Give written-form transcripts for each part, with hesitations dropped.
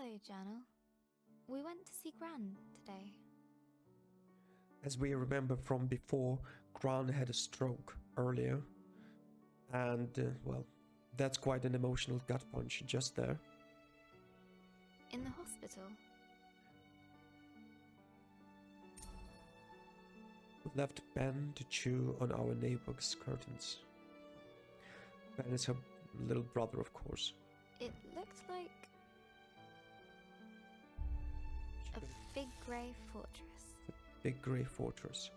Hello, Journal. We went to see Gran today. As we remember from before, Gran had a stroke earlier. And, well, that's quite an emotional gut punch just there. In the hospital? We left Ben to chew on our neighbor's curtains. Ben is her little brother, of course. It looked like a big grey fortress. A big grey fortress.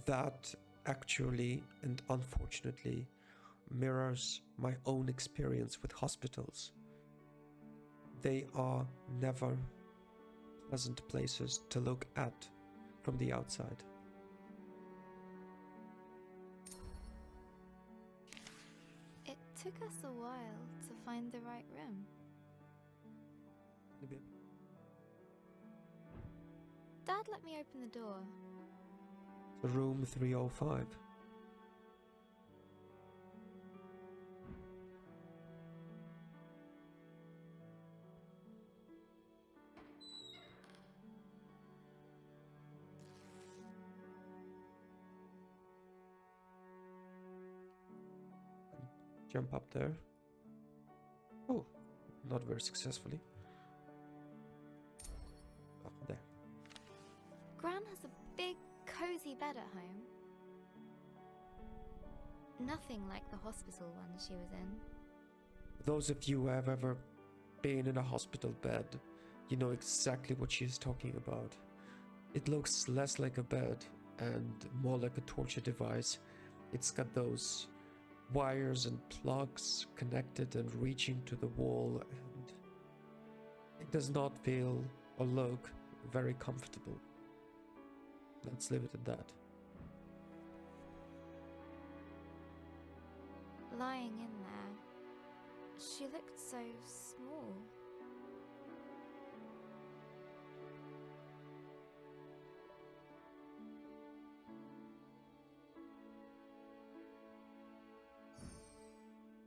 That actually and unfortunately mirrors my own experience with hospitals. They are never pleasant places to look at from the outside. It took us a while to find the right room. Dad let me open the door. The room 305. Jump up there. Oh, not very successfully. Oh, there. Gran has a big, cozy bed at home. Nothing like the hospital one she was in. Those of you who have ever been in a hospital bed, you know exactly what she is talking about. It looks less like a bed and more like a torture device. It's got those wires and plugs connected and reaching to the wall, and it does not feel or look very comfortable. Let's leave it at that. Lying in there, she looked so small.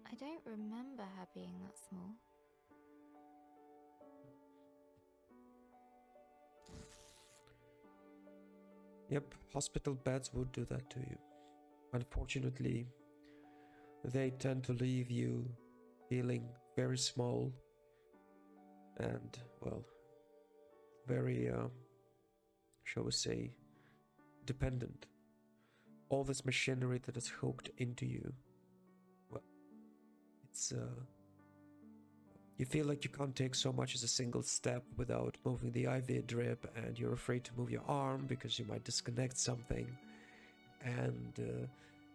I don't remember her being that small. Yep, hospital beds would do that to you. Unfortunately, they tend to leave you feeling very small and, well, very, shall we say, dependent. All this machinery that is hooked into you, well, it's, you feel like you can't take so much as a single step without moving the IV drip, and you're afraid to move your arm because you might disconnect something, and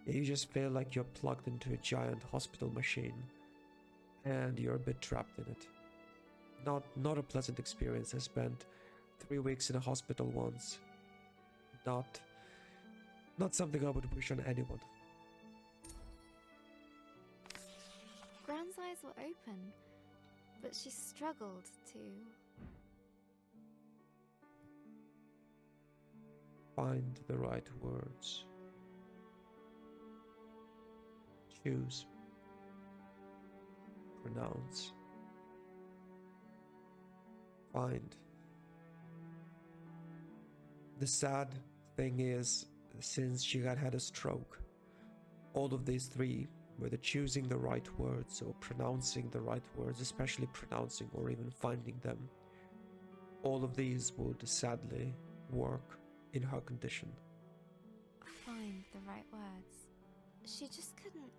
you just feel like you're plugged into a giant hospital machine and you're a bit trapped in it. Not a pleasant experience. I spent 3 weeks in a hospital once. Not something I would wish on anyone. Gran's eyes were open, but she struggled to Find the right words. Choose. Pronounce. Find. The sad thing is, since she had a stroke, all of these three, whether choosing the right words or pronouncing the right words, especially pronouncing or even finding them, all of these would sadly work in her condition. find the right words. She just couldn't.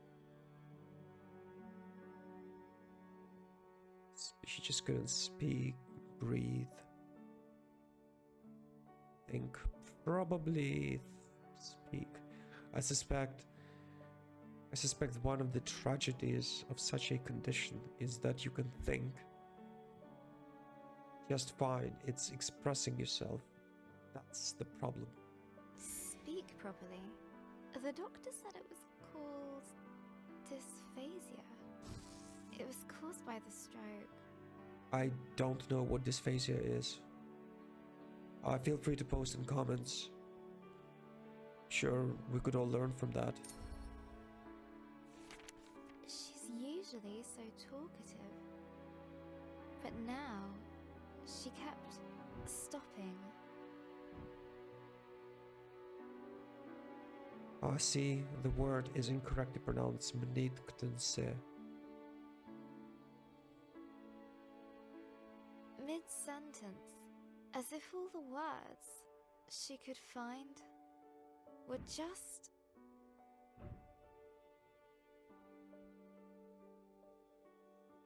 She just couldn't speak, breathe, think, probably speak. I suspect one of the tragedies of such a condition is that you can think just fine. It's expressing yourself. That's the problem. Speak properly. The doctor said it was called dysphasia. It was caused by the stroke. I don't know what dysphasia is. Feel free to post in comments. Sure, we could all learn from that. She's usually so talkative. But now, she kept stopping. I see the word is incorrectly pronounced Mnidktense. Mid-sentence, as if all the words she could find were just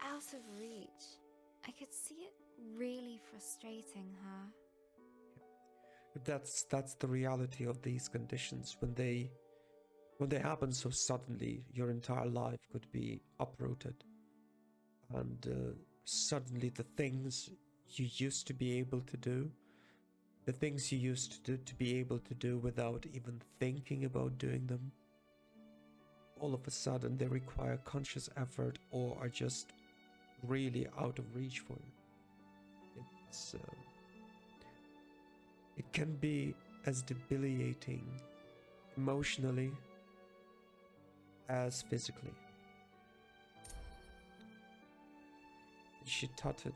out of reach. I could see it really frustrating her. That's the reality of these conditions. When they happen so suddenly, your entire life could be uprooted, and suddenly the things you used to be able to do, the things you used to be able to do without even thinking about doing them, all of a sudden they require conscious effort or are just really out of reach for you. It can be as debilitating emotionally as physically. She tutted,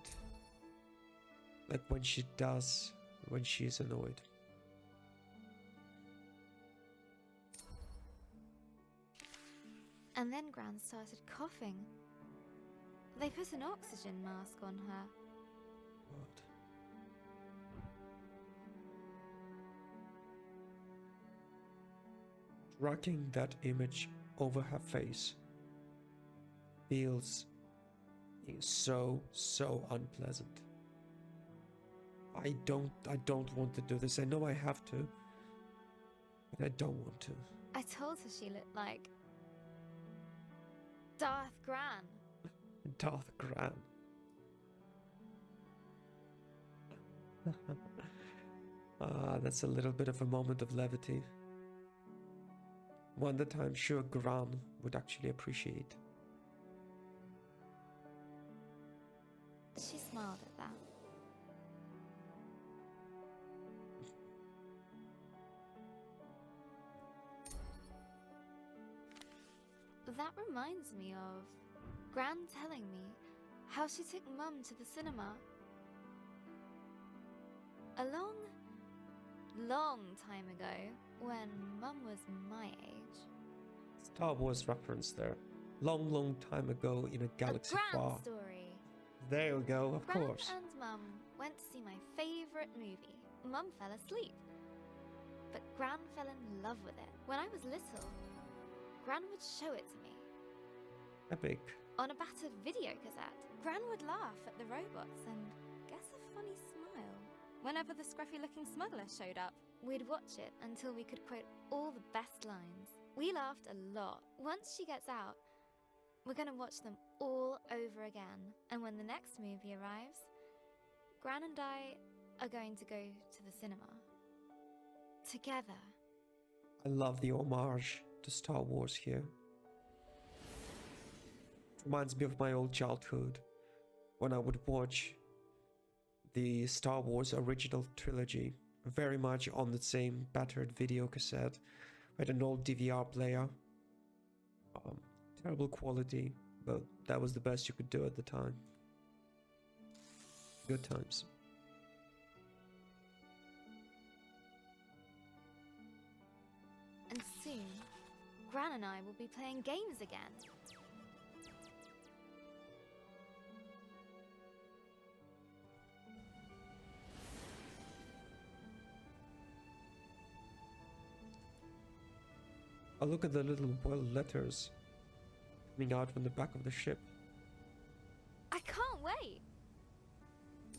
like when she does when she is annoyed. And then Gran started coughing. They put an oxygen mask on her. What? Dragging that image over her face feels so unpleasant. I don't want to do this. I know I have to, but I don't want to. I told her she looked like Darth Gran. Darth Gran. That's a little bit of a moment of levity. One that I'm sure Gran would actually appreciate. She smiled at that. That reminds me of Gran telling me how she took Mum to the cinema. A long time ago, when Mum was my age. Star Wars reference there. Long time ago in a galaxy A Gran far. story. There we go, of Gran course. and Mum went to see my favourite movie. Mum fell asleep, but Gran fell in love with it. When I was little, Gran would show it to me. Epic. On a battered video cassette, Gran would laugh at the robots and guess a funny smile. Whenever the scruffy-looking smuggler showed up, we'd watch it until we could quote all the best lines. We laughed a lot. Once she gets out, we're gonna watch them all over again. And when the next movie arrives, Gran and I are going to go to the cinema. Together. I love the homage to Star Wars here. Reminds me of my old childhood when I would watch the Star Wars original trilogy very much on the same battered video cassette with an old DVR player. Terrible quality, but that was the best you could do at the time. Good times. And soon, Gran and I will be playing games again. I look at the little world letters coming out from the back of the ship. I can't wait!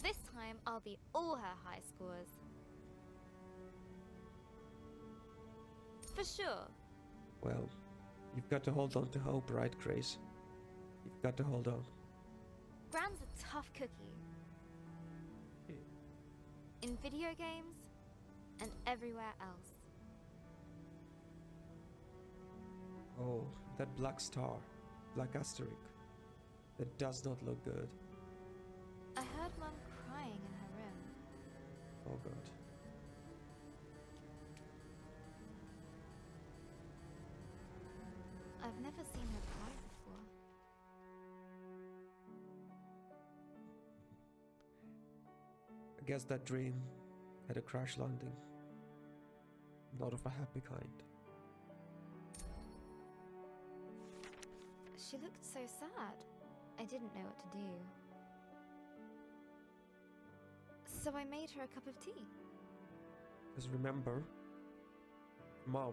This time I'll beat all her high scores. For sure. Well, you've got to hold on to hope, right, Grace? You've got to hold on. Gran's a tough cookie. In video games and everywhere else. Oh, that black star, black asterisk. That does not look good. I heard Mum crying in her room. Oh god. I've never seen her cry before. guess that dream had a crash landing. Not of a happy kind. She looked so sad. I didn't know what to do. So I made her a cup of tea. Because remember, Mom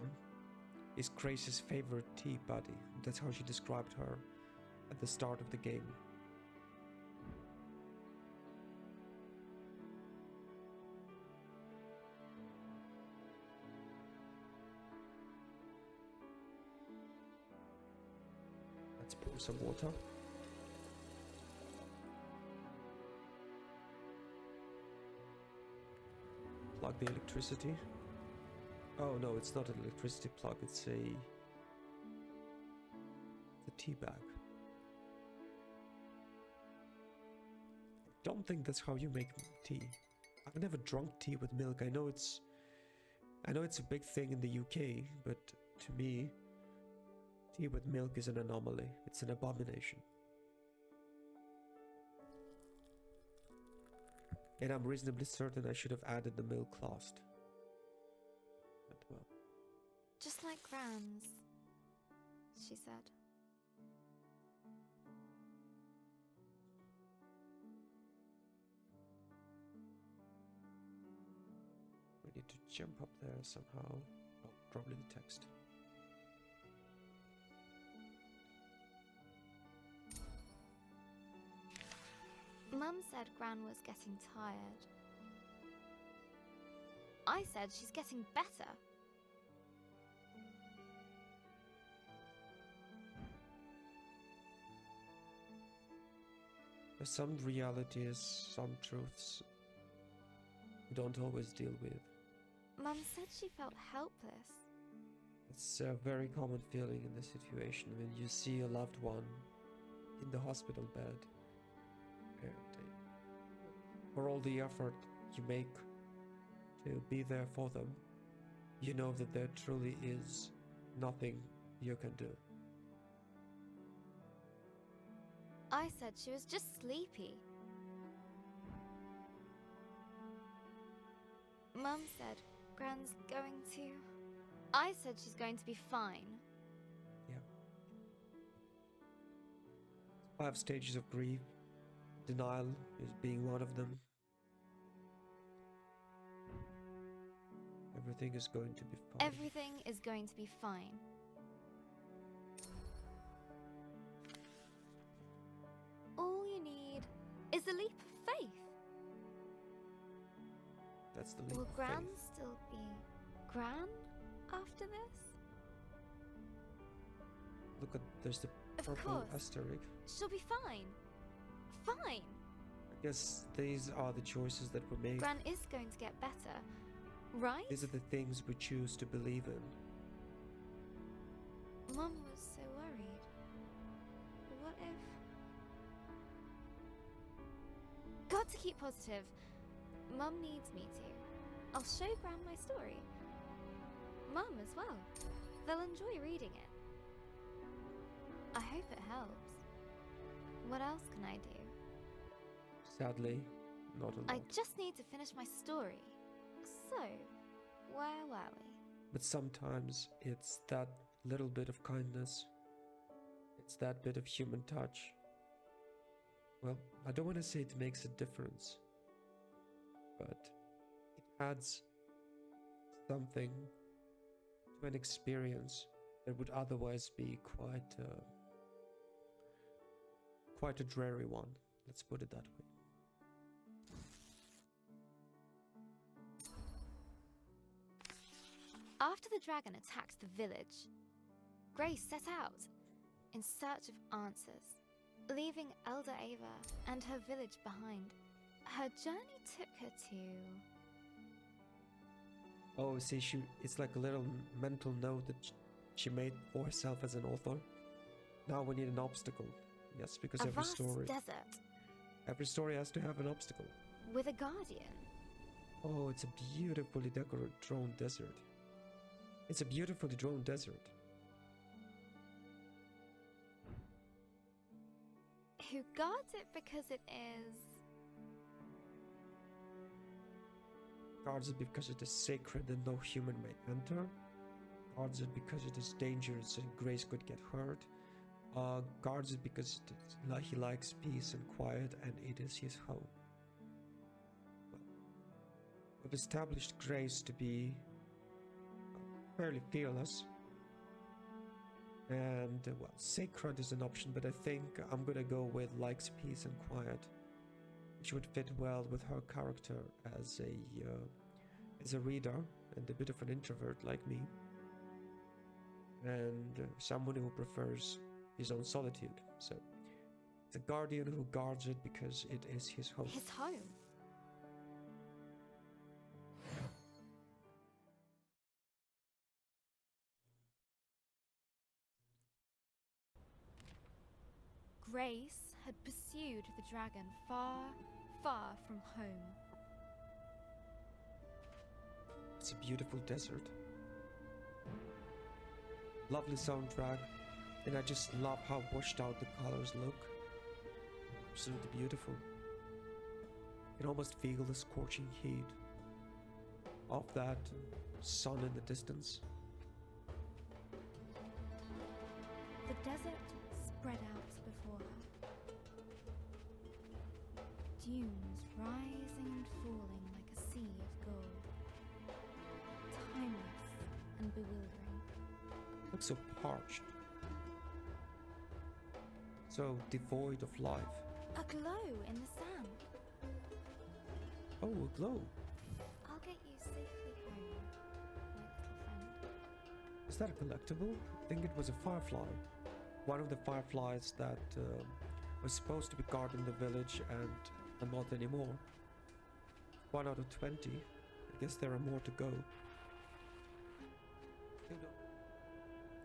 is Grace's favorite tea buddy. That's how she described her at the start of the game. Let's pour some water. Plug the electricity. Oh no, it's not an electricity plug, it's a tea bag. I don't think that's how you make tea. I've never drunk tea with milk. I know it's a big thing in the UK, but to me, tea with milk is an anomaly. It's an abomination. And I'm reasonably certain I should have added the milk last. But well. Just like Gran's, she said. We need to jump up there somehow. Oh, probably the text. Mum said Gran was getting tired. I said she's getting better. There's some realities, some truths we don't always deal with. Mum said she felt helpless. It's a very common feeling in this situation when you see a loved one in the hospital bed. And for all the effort you make to be there for them, you know that there truly is nothing you can do. I said she was just sleepy. Mum said Gran's going to... I said she's going to be fine. Yeah. 5 stages of grief. Denial is being one of them. Everything is going to be fine. Everything is going to be fine. All you need is a leap of faith. That's the leap Will of Gran faith. still be Gran after this? Look at, there's the Of purple course. asterisk. She'll be fine. Fine. I guess these are the choices that were made. Gran is going to get better, right? These are the things we choose to believe in. Mum was so worried. What if... Got to keep positive. Mum needs me to. I'll show Gran my story. Mum as well. They'll enjoy reading it. I hope it helps. What else can I do? Sadly, not a lot. I just need to finish my story. So, where were we? But sometimes it's that little bit of kindness. It's that bit of human touch. Well, I don't want to say it makes a difference, but it adds something to an experience that would otherwise be quite a dreary one. Let's put it that way. After the dragon attacked the village, Grace set out in search of answers, leaving Elder Ava and her village behind. Her journey took her to... Oh, see, it's like a little mental note that she made for herself as an author. Now we need an obstacle. Yes, because a every vast story has to have an obstacle. with a guardian. Oh, it's a beautifully drawn desert. It's a beautifully drawn desert. Who guards it because it is... Guards it because it is sacred and no human may enter. Guards it because it is dangerous and Grace could get hurt. Guards it because he likes peace and quiet and it is his home. Well, we've established Grace to be fairly fearless. And, well, sacred is an option, but I think I'm gonna go with likes peace and quiet, which would fit well with her character as a reader and a bit of an introvert like me, and someone who prefers his own solitude. So, the guardian who guards it because it is his home. His home? Grace had pursued the dragon far, far from home. It's a beautiful desert. Lovely soundtrack, and I just love how washed out the colors look. Absolutely beautiful. You can almost feel the scorching heat of that sun in the distance. The desert spread out before her. Dunes rising and falling like a sea of gold. Timeless and bewildering. Looks so parched. So devoid of life. A glow in the sand. Oh, a glow. I'll get you safely home, my little friend. Is that a collectible? I think it was a firefly. One of the fireflies that was supposed to be guarding the village and not anymore. 1 out of 20. I guess there are more to go.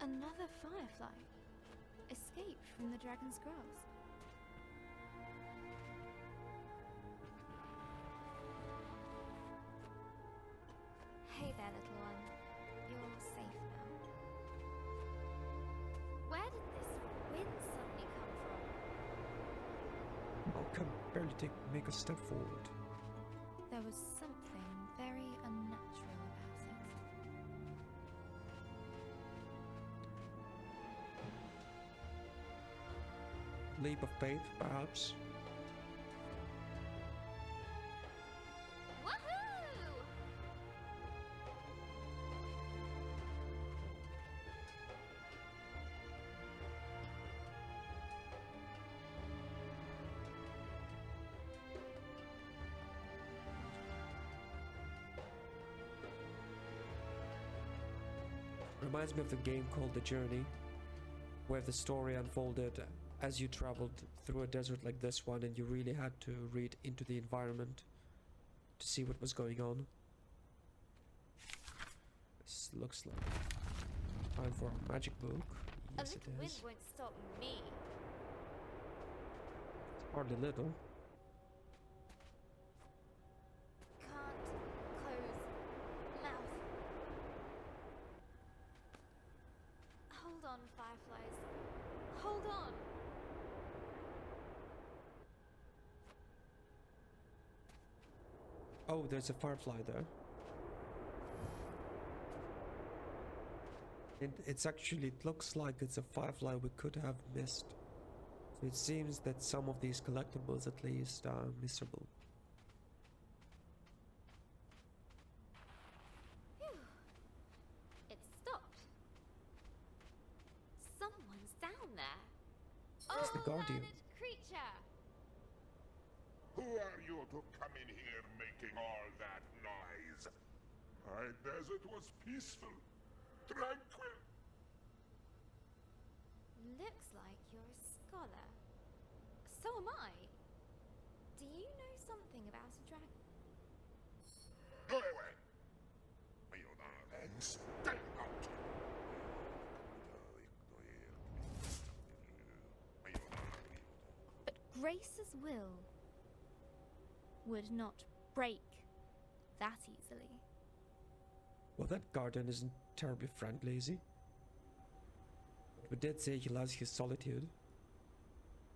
Another firefly. Escaped from the dragon's grasp. Hey there, little one. You're safe now. Where did this wind suddenly come from? I can barely make a step forward. There was something very unnatural about it. Leap of faith, perhaps. Woohoo! Reminds me of the game called The Journey, where the story unfolded as you traveled through a desert like this one and you really had to read into the environment to see what was going on. This looks like time for a magic book. Yes, A it little wind is. won't stop me. It's hardly little. Can't close mouth. Hold on, fireflies. Hold on. Oh, there's a firefly there. It's actually, it looks like it's a firefly we could have missed. So it seems that some of these collectibles at least are missable. Phew. It stopped. Someone's down there. It's the guardian. Learned creature. Who are you to come in here making all that noise? My desert was peaceful, tranquil. Looks like you're a scholar. So am I. Do you know something about a dragon? Go away! You darling, stay out! But Grace's will would not break that easily. Well, that guardian isn't terribly friendly, is he? We did say he loves his solitude.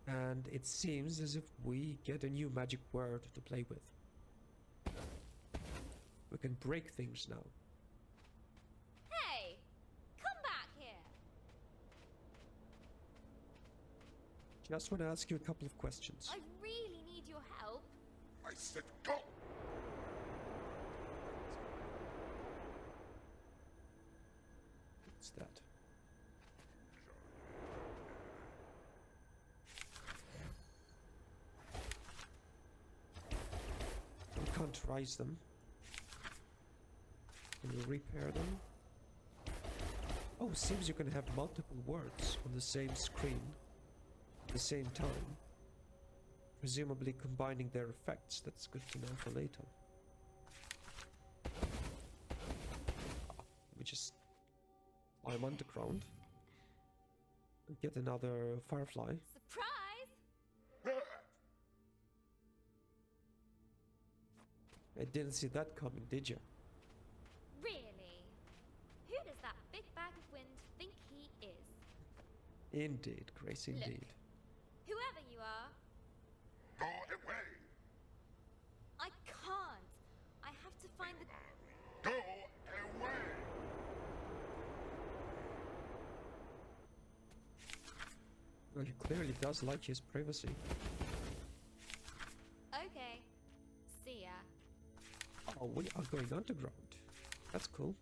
And it seems as if we get a new magic word to play with. We can break things now. Hey! Come back here! Just want to ask you a couple of questions. I really need your help. I said go! What's that? We can't rise them. Can we repair them? Oh, seems you can have multiple words on the same screen at the same time. Presumably combining their effects. That's good to know for later. We just climb underground and get another firefly. Surprise! I didn't see that coming, did you? Really? Who does that big bag of wind think he is? Indeed, Grace, indeed. Whoever you are, Go away! I can't. I have to find the... Go away! Well, he clearly does like his privacy. Okay. See ya. Oh, we are going underground. That's cool.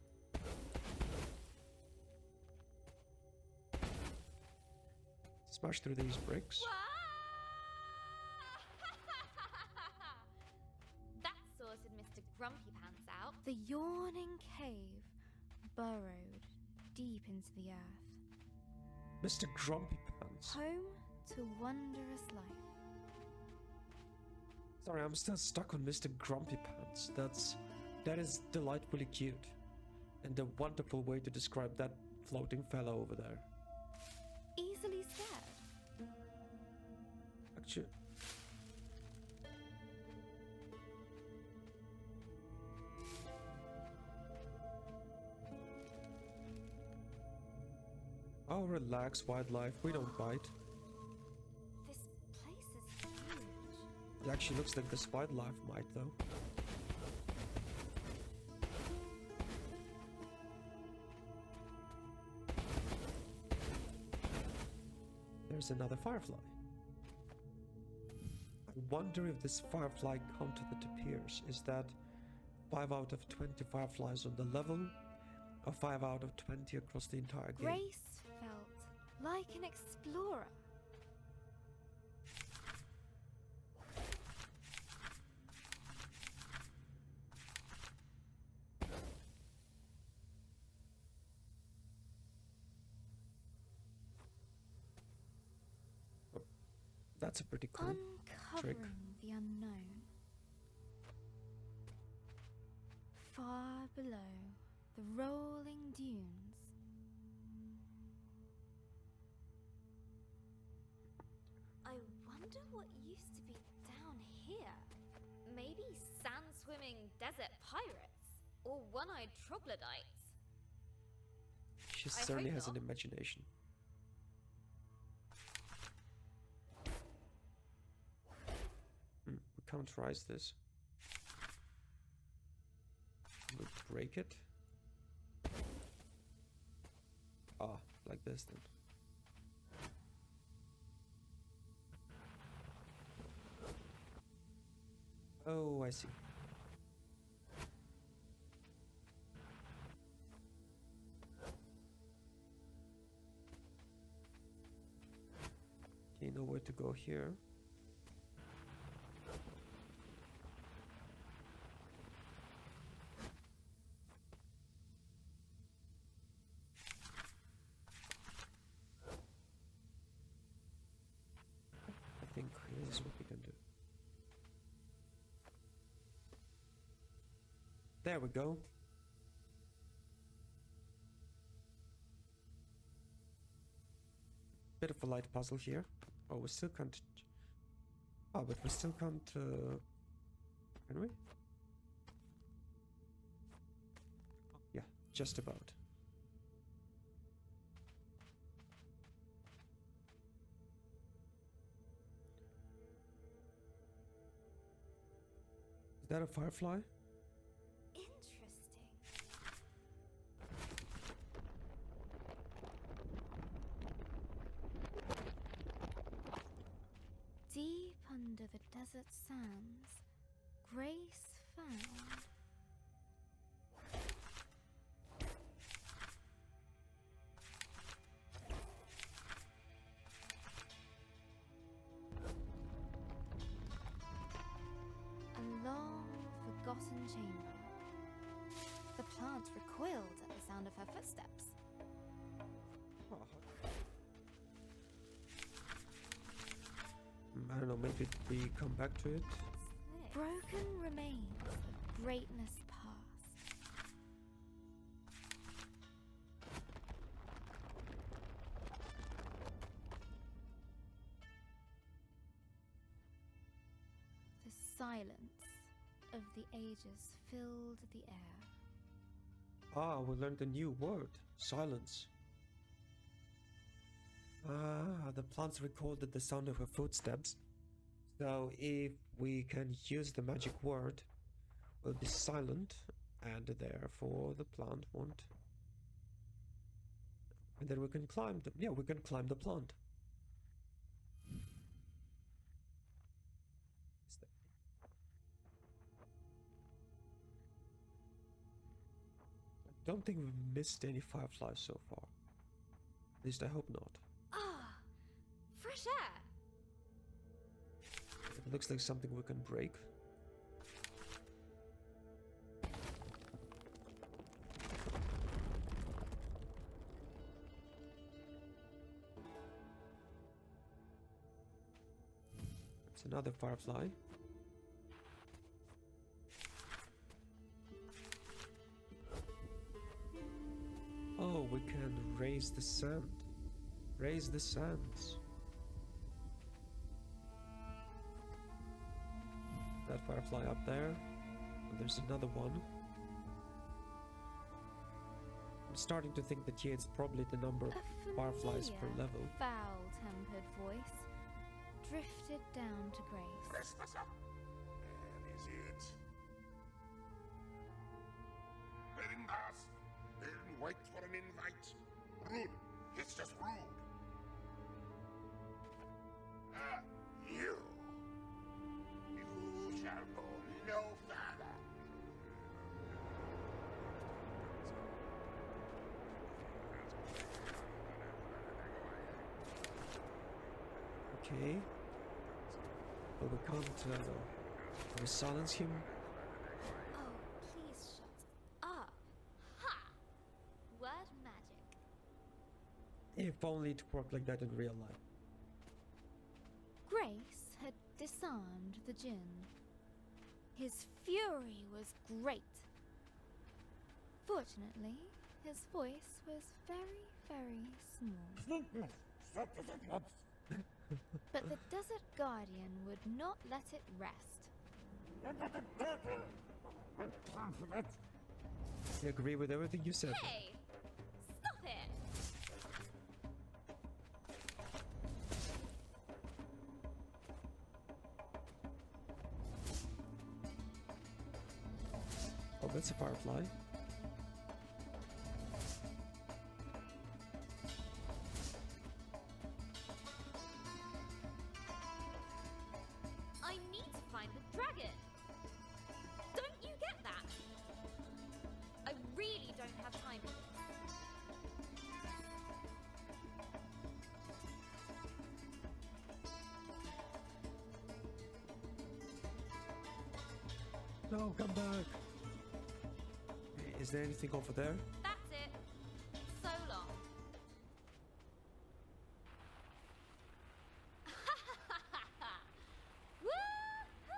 Smash through these bricks. That sorted Mr. Grumpy Pants out. The yawning cave burrowed deep into the earth. Mr. Grumpy Pants. Home to wondrous life. Sorry, I'm still stuck on Mr. Grumpy Pants. That is delightfully cute. And a wonderful way to describe that floating fellow over there. Easily said. Actually... Oh, relax, wildlife. We don't bite. This place is huge. It actually looks like this wildlife might, though. There's another firefly. I wonder if this firefly count that appears is that 5 out of 20 fireflies on the level, or 5 out of 20 across the entire game. Grace felt like an explorer. That's a pretty cool Uncovering trick. the unknown. Far below the rolling dunes. I wonder what used to be down here. Maybe sand-swimming desert pirates or one-eyed troglodytes. She I certainly hope has an not. imagination. We can't rise this. We'll break it. Ah, like this then. Oh, I see. Okay, know where to go here. I think this is what we can do. There we go. Bit of a light puzzle here. Oh, we still can't... Oh, but we still can't... Can we? Yeah, just about. Is that a firefly? In desert sands, Grace found... a long, forgotten chamber. The plant recoiled at the sound of her footsteps. I don't know, maybe we come back to it. Broken remains of greatness past. The silence of the ages filled the air. Ah, we learned a new word. Silence. Ah, the plants recorded the sound of her footsteps. So if we can use the magic word, we'll be silent, and therefore the plant won't. And then we can climb the... Yeah, we can climb the plant. I don't think we've missed any fireflies so far. At least I hope not. Ah, fresh air. It looks like something we can break. It's another firefly. Oh, we can raise the sand. Raise the sands. That firefly up there. And there's another one. I'm starting to think that, yeah, it's probably the number of fireflies per level. Foul-tempered voice drifted down to Grace. Press this up. There is it. Didn't ask. Didn't wait for an invite. Rude. It's just rude. You. You shall go no further. Okay. But we can't we silence him. Oh, please shut up. Ha! Word magic. If only it worked like that in real life. Grace had disarmed the djinn. His fury was great. Fortunately, his voice was very, very small. But the Desert Guardian would not let it rest. I agree with everything you said. Hey! Stop it! Oh, that's a firefly. I need to find the dragon. Don't you get that? I really don't have time for this. No, come back. Is there anything over there? That's it. So long. Woohoo!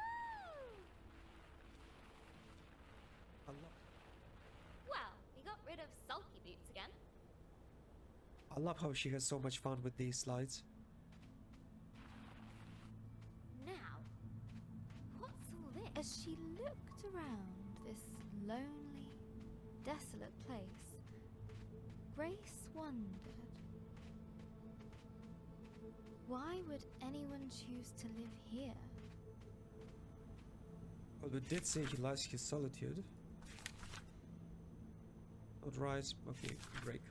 Well, we got rid of Sulky Boots again. I love how she has so much fun with these slides. Now, what's all this? As she looked around this lonely, desolate place, Grace wondered, why would anyone choose to live here? Well, we did say he likes his solitude. Not rise. Okay, break.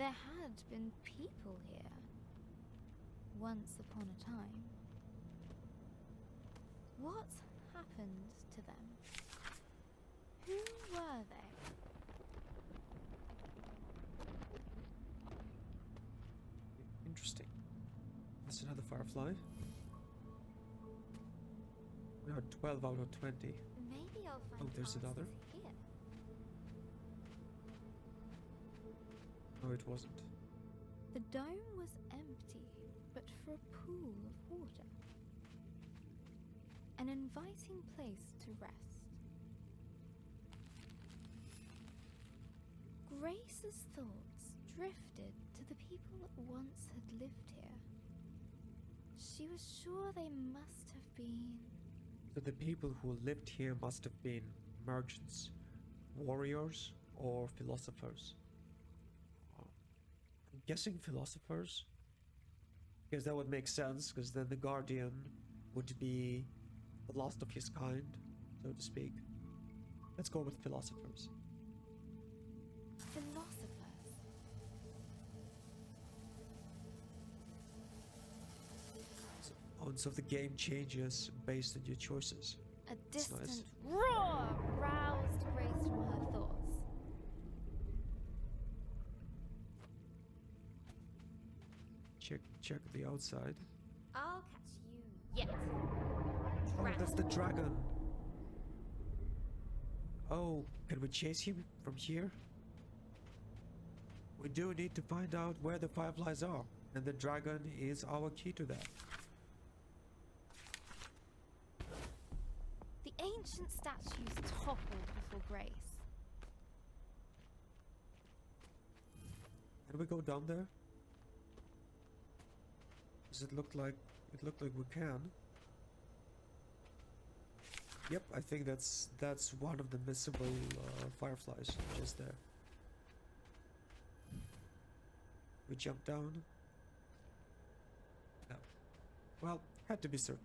There had been people here. Once upon a time. What happened to them? Who were they? Interesting. That's another firefly. We are 12 out of 20. Maybe I'll find Oh, there's another. answers here. No, it wasn't. The dome was empty, but for a pool of water. An inviting place to rest. Grace's thoughts drifted to the people that once had lived here. She was sure they must have been... So the people who lived here must have been merchants, warriors, or philosophers. I'm guessing philosophers, because that would make sense, because then the Guardian would be the last of his kind, so to speak. Let's go with philosophers. Philosophers. So the game changes based on your choices. A distant nice. roar roused Grace from her thoughts. Check the outside. I'll catch you yet. Oh, Gran. that's the dragon. Oh, can we chase him from here? We do need to find out where the fireflies are, and the dragon is our key to that. The ancient statues toppled before Grace. Can we go down there? Does it look like we can? Yep, I think that's one of the missable fireflies just there. We jump down. No. Well, had to be certain.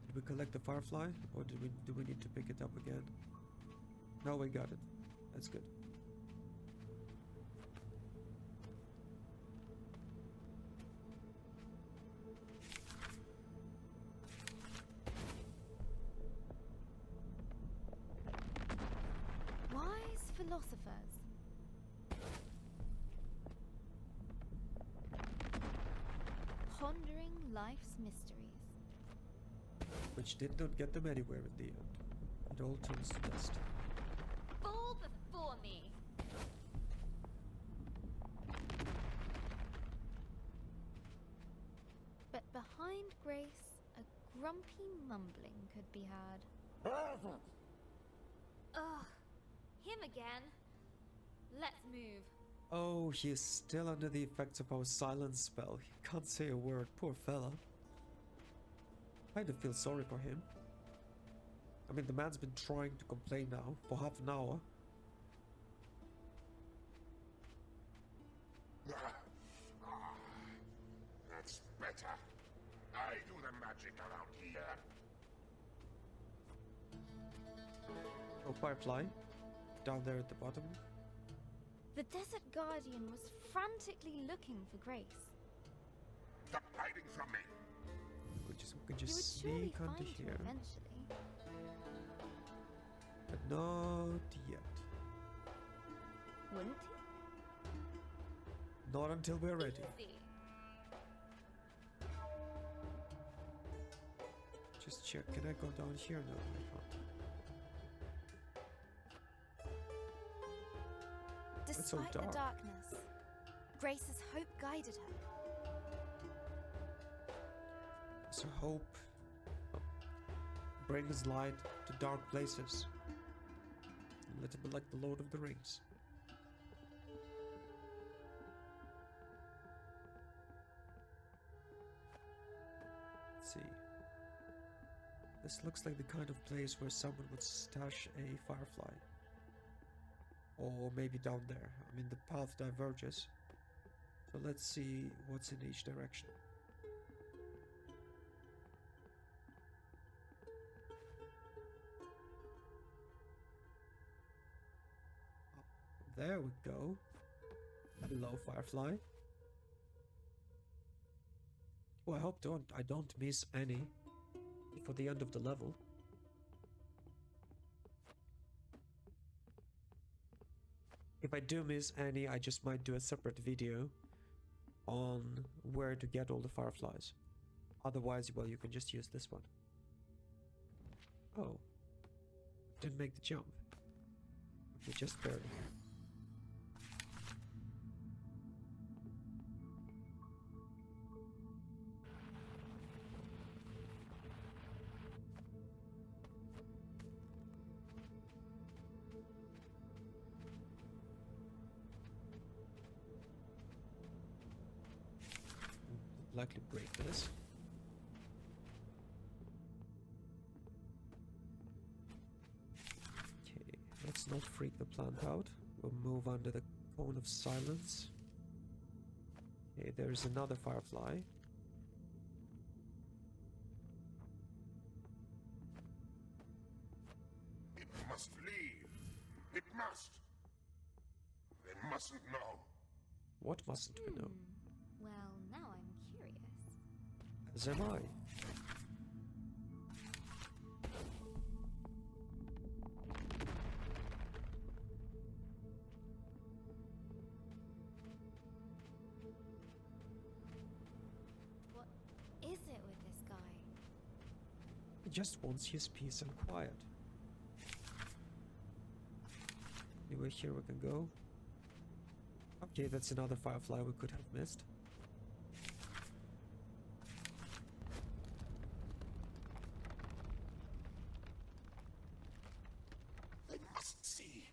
Did we collect the firefly, or do we need to pick it up again? No, we got it. That's good. Wise philosophers. Pondering life's mysteries. Which did not get them anywhere in the end. It all turns to dust. Fall before me. But behind Grace, a grumpy mumbling could be heard. Ugh, him again. Let's move. Oh, he is still under the effects of our silence spell. He can't say a word, poor fella. Kinda feel sorry for him. I mean, the man's been trying to complain now for half an hour. That's better. I do the magic around here. Oh, Firefly. Down there at the bottom. The Desert Guardian was frantically looking for Grace. Stop hiding from me. We can He would just surely sneak find onto her here. eventually. But not yet. Wouldn't Not until we're he? ready. Easy. Just check. Can I go down here? No, I can't. It's so Despite the dark. darkness, Grace's hope guided her. So hope brings light to dark places. A little bit like the Lord of the Rings. Let's see. This looks like the kind of place where someone would stash a firefly. Or maybe down there. I mean, the path diverges. So let's see what's in each direction. There we go. Hello, Firefly. Well, I hope I don't miss any before the end of the level. If I do miss any, I just might do a separate video on where to get all the fireflies. Otherwise, well, you can just use this one. Oh. Didn't make the jump. Okay, just barely. Likely break this. Okay, let's not freak the plant out. We'll move under the cone of silence. Okay, there's another firefly. It must leave. It must. They mustn't know. What mustn't we know? Well, now I'm curious. As am I. What is it with this guy? He just wants his peace and quiet. Anyway, here we can go. Okay, that's another firefly we could have missed. They must see.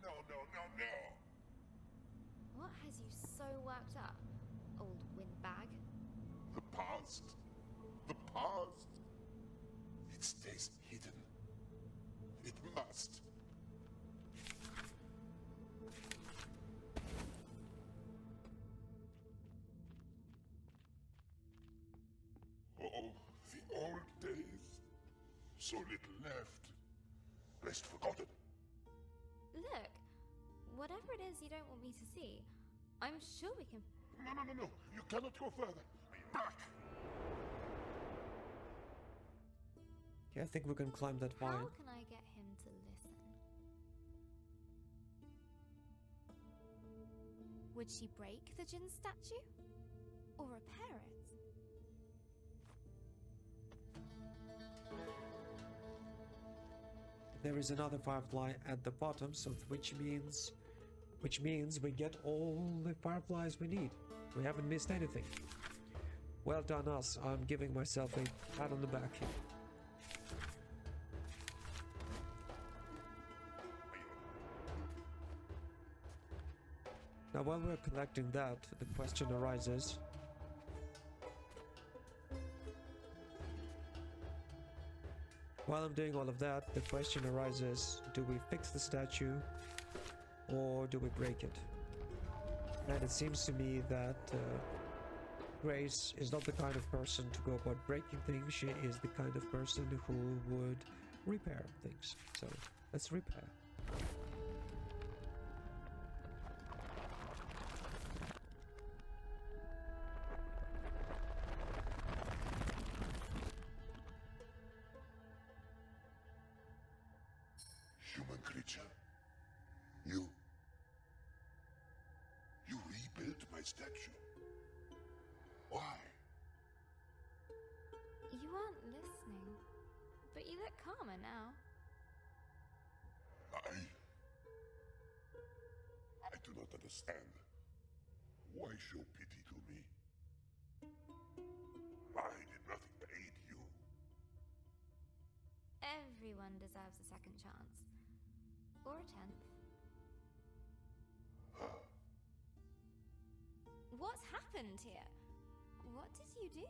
No, no, no, no. What has you so worked up, old windbag? The past. The past. It stays hidden. It must. Oh, the old days. So little left. Best forgotten. Look, whatever it is you don't want me to see, I'm sure we can... No, no, no, no. You cannot go further. Back. Okay, I think we can climb that vine. How can I get him to listen? Would she break the Jinn statue? Or repair it? There is another firefly at the bottom, so which means we get all the fireflies we need. We haven't missed anything. Well done us. I'm giving myself a pat on the back here. Now while we're collecting that, the question arises, while I'm doing all of that, the question arises, do we fix the statue or do we break it? And it seems to me that Grace is not the kind of person to go about breaking things. She is the kind of person who would repair things. So let's repair. Human creature. You rebuilt my statue. Why? You weren't listening, but you look calmer now. I do not understand. Why show pity to me? I did nothing to aid you. Everyone deserves a second chance. Or a 10th. What's happened here? What did you do?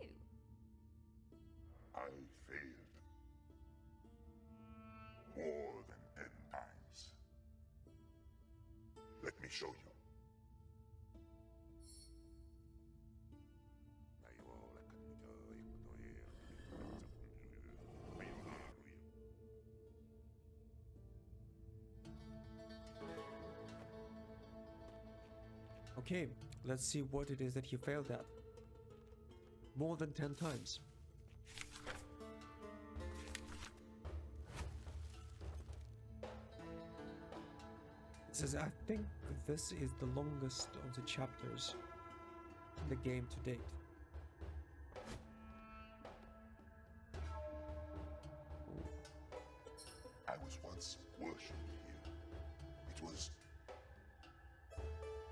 I failed. More than 10 times. Let me show you. Okay, let's see what it is that he failed at. More than 10 times. It says, I think this is the longest of the chapters in the game to date. I was once worshipped here. It was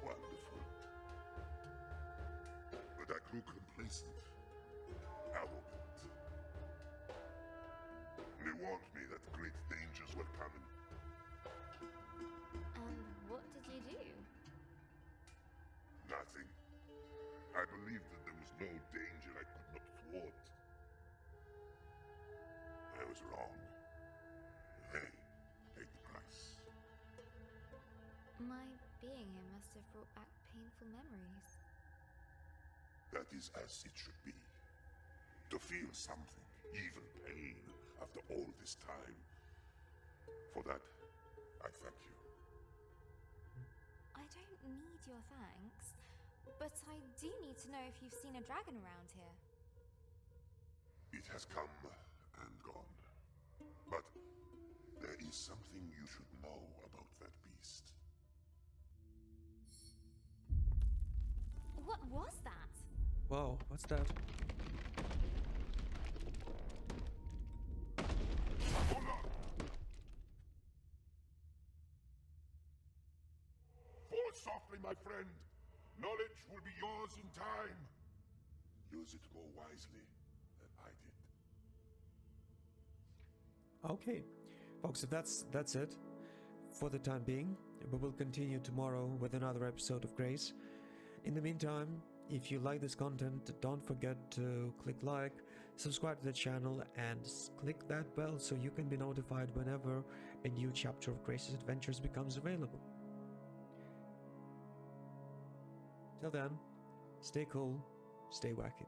wonderful. But I grew complacent, arrogant. They warned me that great dangers were coming. And what did you do? Nothing. I believed that there was no danger I could not thwart. I was wrong. They paid the price. My being here must have brought back painful memories. That is as it should be. To feel something, even pain, after all this time. For that, I thank you. I don't need your thanks, but I do need to know if you've seen a dragon around here. It has come and gone. But there is something you should know about that beast. What was that? Wow, what's that? Hold on! Fall softly, my friend. Knowledge will be yours in time. Use it more wisely than I did. Okay, folks, so that's it for the time being. We will continue tomorrow with another episode of Grace. In the meantime, if you like this content, don't forget to click like, subscribe to the channel, and click that bell so you can be notified whenever a new chapter of Grace's Adventures becomes available. Till then, stay cool, stay wacky.